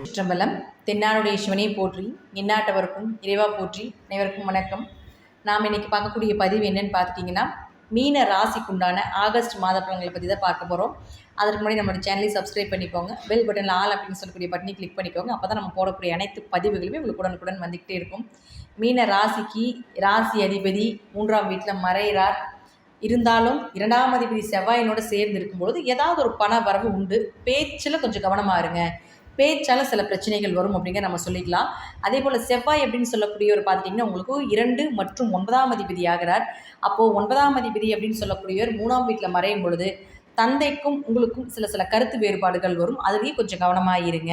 சிற்றம்பலம். தென்னாடுடைய சிவனை போற்றி, எந்நாட்டவருக்கும் இறைவா போற்றி. அனைவருக்கும் வணக்கம். நாம் இன்னைக்கு பார்க்கக்கூடிய பதிவு என்னன்னு பார்த்துட்டிங்கன்னா, மீன ராசிக்குண்டான ஆகஸ்ட் மாத பலன்களை பற்றி தான் பார்க்க போகிறோம். அதற்கு முன்னாடி நம்மளோட சேனலையும் சப்ஸ்கிரைப் பண்ணிக்கோங்க. பெல் பட்டனில் ஆல் அப்படின்னு சொல்லக்கூடிய பட்டனை கிளிக் பண்ணிக்கோங்க. அப்போ தான் நம்ம போடக்கூடிய அனைத்து பதிவுகளுமே உங்களுக்கு உடனுக்குடன் வந்துக்கிட்டே இருக்கும். மீன ராசிக்கு ராசி அதிபதி 3ஆம் வீட்டில் மறைகிறார். இருந்தாலும் 2ஆம் அதிபதி செவ்வாயினோடு சேர்ந்து இருக்கும்பொழுது ஏதாவது ஒரு பண வரவு உண்டு. பேச்சில் கொஞ்சம் கவனமாக இருங்க. பேச்சால் சில பிரச்சனைகள் வரும் அப்படிங்கிற நம்ம சொல்லிக்கலாம். அதே போல் செவ்வாய் அப்படின்னு சொல்லக்கூடியவர் பார்த்திங்கன்னா உங்களுக்கு 2 மற்றும் 9ஆம் அதிபதி ஆகிறார். அப்போது 9ஆம் அதிபதி அப்படின்னு சொல்லக்கூடியவர் 3ஆம் வீட்டில் மறையும் பொழுது தந்தைக்கும் உங்களுக்கும் சில கருத்து வேறுபாடுகள் வரும். அதுலேயும் கொஞ்சம் கவனமாக இருங்க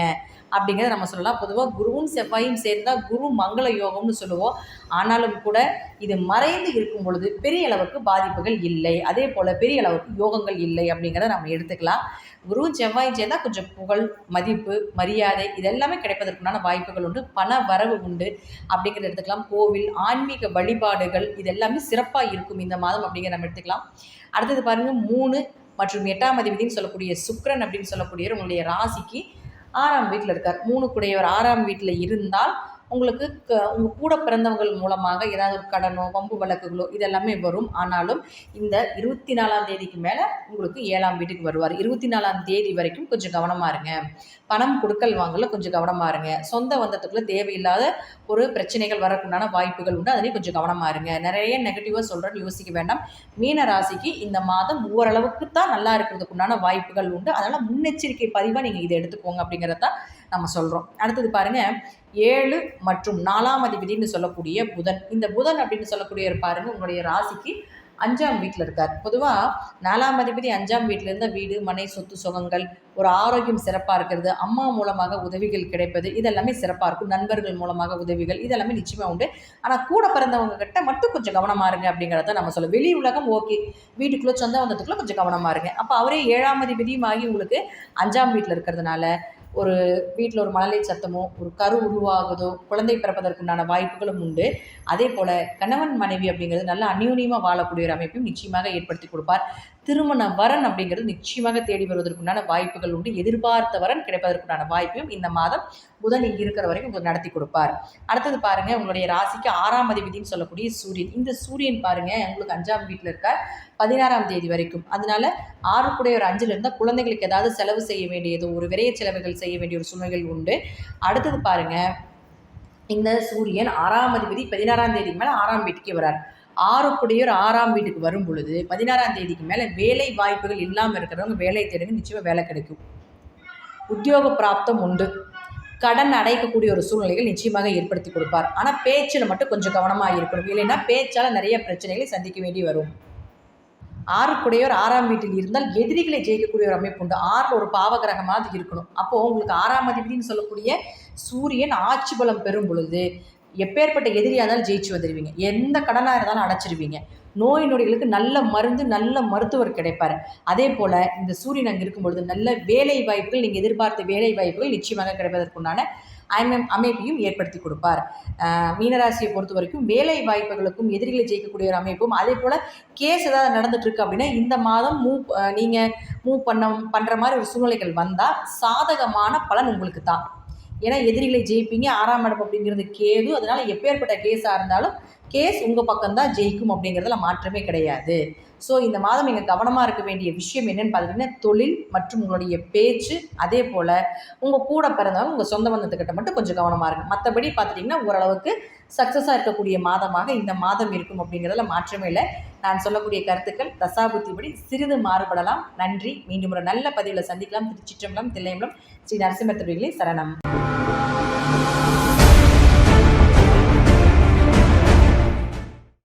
அப்படிங்கிறத நம்ம சொல்லலாம். பொதுவாக குருவும் செவ்வாயும் சேர்ந்தால் குரு மங்கள யோகம்னு சொல்லுவோம். ஆனாலும் கூட இது மறைந்து இருக்கும் பொழுது பெரிய அளவுக்கு பாதிப்புகள் இல்லை, அதே போல் பெரிய அளவுக்கு யோகங்கள் இல்லை அப்படிங்கிறத நம்ம எடுத்துக்கலாம். குருவும் செவ்வாயும் சேர்ந்தால் கொஞ்சம் புகழ், மதிப்பு, மரியாதை இதெல்லாமே கிடைப்பதற்குண்டான வாய்ப்புகள் உண்டு. பண வரவு உண்டு அப்படிங்கிறத எடுத்துக்கலாம். கோவில், ஆன்மீக வழிபாடுகள் இதெல்லாமே சிறப்பாக இருக்கும் இந்த மாதம் அப்படிங்கிற நம்ம எடுத்துக்கலாம். அடுத்தது பாருங்கள், 3 மற்றும் 8ஆம் அதிபதினு சொல்லக்கூடிய சுக்கிரன் அப்படின்னு சொல்லக்கூடியவர் உங்களுடைய ராசிக்கு 6ஆம் வீட்டில் இருக்கார். 3 கூடையவர் 6ஆம் வீட்டில் இருந்தால் உங்களுக்கு உங்கள் கூட பிறந்தவங்கள் மூலமாக ஏதாவது ஒரு கடனோ வம்பு வழக்குகளோ இதெல்லாமே வரும். ஆனாலும் இந்த 24ஆம் தேதிக்கு மேலே உங்களுக்கு 7ஆம் வீட்டுக்கு வருவார். 24ஆம் தேதி வரைக்கும் கொஞ்சம் கவனமாக இருங்க. பணம் கொடுக்கல் வாங்கல கொஞ்சம் கவனமாக இருங்க. சொந்த பந்தத்துக்குள்ளே தேவையில்லாத ஒரு பிரச்சனைகள் வரக்குண்டான வாய்ப்புகள் உண்டு. அதுலேயும் கொஞ்சம் கவனமாக இருங்க. நிறைய நெகட்டிவாக சொல்கிறேன்னு யோசிக்க வேண்டாம். மீன ராசிக்கு இந்த மாதம் ஓரளவுக்கு தான் நல்லா இருக்கிறதுக்குண்டான வாய்ப்புகள் உண்டு. அதனால் முன்னெச்சரிக்கை பதிவாக நீங்கள் இதை எடுத்துக்கோங்க அப்படிங்கிறத நம்ம சொல்கிறோம். அடுத்தது பாருங்கள், 7 மற்றும் 4ஆம் அதிபதினு சொல்லக்கூடிய புதன். இந்த புதன் அப்படின்னு சொல்லக்கூடிய பாருங்கள் உங்களுடைய ராசிக்கு 5ஆம் வீட்டில் இருக்கார். பொதுவாக 4ஆம் அதிபதி 5ஆம் வீட்டில் இருந்தால் வீடு, மனை, சொத்து, சுகங்கள், ஒரு ஆரோக்கியம் சிறப்பாக இருக்கிறது, அம்மா மூலமாக உதவிகள் கிடைப்பது இதெல்லாமே சிறப்பாக இருக்கும். நண்பர்கள் மூலமாக உதவிகள் இதெல்லாமே நிச்சயமாக உண்டு. ஆனால் கூட பிறந்தவங்க கிட்ட மட்டும் கொஞ்சம் கவனமாக இருங்க அப்படிங்கிறத நம்ம சொல்லுவோம். வெளி உலகம் ஓகே, வீட்டுக்குள்ளே சொந்த பந்தத்துக்குள்ளே கொஞ்சம் கவனமாக இருங்க. அப்போ அவரே 7ஆம் அதிபதியும் ஆகி உங்களுக்கு 5ஆம் வீட்டில் இருக்கிறதுனால ஒரு வீட்டில் ஒரு மழலை சத்தமோ, ஒரு கரு உருவாகுதோ, குழந்தை பிறப்பதற்குண்டான வாய்ப்புகளும் உண்டு. அதே போல் கணவன் மனைவி அப்படிங்கிறது நல்ல அந்யோன்யமாக வாழக்கூடிய ஒரு அமைப்பையும் நிச்சயமாக ஏற்படுத்தி கொடுப்பார். திருமண வரன் அப்படிங்கிறது நிச்சயமாக தேடி வருவதற்குண்டான வாய்ப்புகள் உண்டு. எதிர்பார்த்த வரன் கிடைப்பதற்குண்டான வாய்ப்பையும் இந்த மாதம் புதன் இங்கே இருக்கிற வரைக்கும் உங்களுக்கு நடத்தி கொடுப்பார். அடுத்தது பாருங்கள், உங்களுடைய ராசிக்கு 6ஆம் அதிபதினு சொல்லக்கூடிய சூரியன். இந்த சூரியன் பாருங்கள் உங்களுக்கு 5ஆம் வீட்டில் இருக்கார் 16ஆம் தேதி வரைக்கும். அதனால 6 கூட ஒரு 5ல் இருந்தால் குழந்தைகளுக்கு ஏதாவது செலவு செய்ய வேண்டியதோ, ஒரு விரைய செலவுகள் செய்ய வேண்டிய ஒரு சூழ்நிலைகள் உண்டு. அடுத்தது பாருங்கள், இந்த சூரியன் 6ஆம் அதிபதி 16ஆம் தேதிக்கு மேலே 6ஆம் வீட்டுக்கே வரார். 6 கூடையோர் 6ஆம் வீட்டுக்கு வரும் பொழுது 16ஆம் தேதிக்கு மேலே வேலை வாய்ப்புகள் இல்லாமல் இருக்கிறவங்க வேலை தேடுங்க, நிச்சயமாக வேலை கிடைக்கும். உத்தியோக பிராப்தம் உண்டு. கடன் அடைக்கக்கூடிய ஒரு சூழ்நிலைகள் நிச்சயமாக ஏற்படுத்தி கொடுப்பார். ஆனால் பேச்சில் மட்டும் கொஞ்சம் கவனமாக இருக்கணும். இல்லைன்னா பேச்சால் நிறைய பிரச்சனைகளை சந்திக்க வேண்டி வரும். 6 கூடையோர் 6ஆம் வீட்டில் இருந்தால் எதிரிகளை ஜெயிக்கக்கூடிய ஒரு அமைப்பு உண்டு. 6ல் ஒரு பாவகிரகமாக இருக்கணும். அப்போது உங்களுக்கு 6ஆம் அதிபதினு சொல்லக்கூடிய சூரியன் ஆட்சி பலம் பெறும் பொழுது எப்பேற்பட்ட எதிரியாக இருந்தாலும் ஜெயிச்சு வந்துடுவீங்க. எந்த கடனாக இருந்தாலும் அடைச்சிருவீங்க. நோய் நொடிகளுக்கு நல்ல மருந்து, நல்ல மருத்துவர் கிடைப்பார். அதே போல் இந்த சூரியன் அங்கே இருக்கும் பொழுது நல்ல வேலை வாய்ப்புகள், நீங்கள் எதிர்பார்த்த வேலை வாய்ப்புகள் நிச்சயமாக கிடைப்பதற்குண்டான அமைப்பையும் ஏற்படுத்தி கொடுப்பார். மீனராசியை பொறுத்த வரைக்கும் வேலை வாய்ப்புகளுக்கும் எதிரிகளை ஜெயிக்கக்கூடிய ஒரு அமைப்பும், அதே போல் கேஸ் ஏதாவது நடந்துட்டுருக்கு அப்படின்னா இந்த மாதம் நீங்கள் மூவ் பண்ணுற மாதிரி ஒரு சூழ்நிலைகள் வந்தால் சாதகமான பலன் உங்களுக்கு தான். ஏன்னா எதிரிகளை ஜெயிப்பீங்க. 6ஆம் இடம் அப்படிங்கிறது கேது. அதனால் எப்பேற்பட்ட கேஸாக இருந்தாலும் கேஸ் உங்கள் பக்கம்தான் ஜெயிக்கும் அப்படிங்கிறதுல மாற்றமே கிடையாது. ஸோ இந்த மாதம் நீங்கள் கவனமாக இருக்க வேண்டிய விஷயம் என்னென்னு பார்த்தீங்கன்னா, தொழில் மற்றும் உங்களுடைய பேச்சு, அதே போல் உங்கள் கூட பிறந்தவங்க உங்கள் சொந்த பந்தத்துக்கிட்ட மட்டும் கொஞ்சம் கவனமாக இருக்கும். மற்றபடி பார்த்துட்டிங்கன்னா ஓரளவுக்கு சக்ஸஸாக இருக்கக்கூடிய மாதமாக இந்த மாதம் இருக்கும் அப்படிங்கிறதுல மாற்றமே இல்லை. நான் சொல்லக்கூடிய கருத்துக்கள் தசாபுத்திப்படி சிறிது மாறுபடலாம். நன்றி. மீண்டும் ஒரு நல்ல பதிவில் சந்திக்கலாம். திருச்சிற்றம்பலம், தில்லையம்பலம், ஸ்ரீ நரசிம்மர் திருவிகளே சரணம்.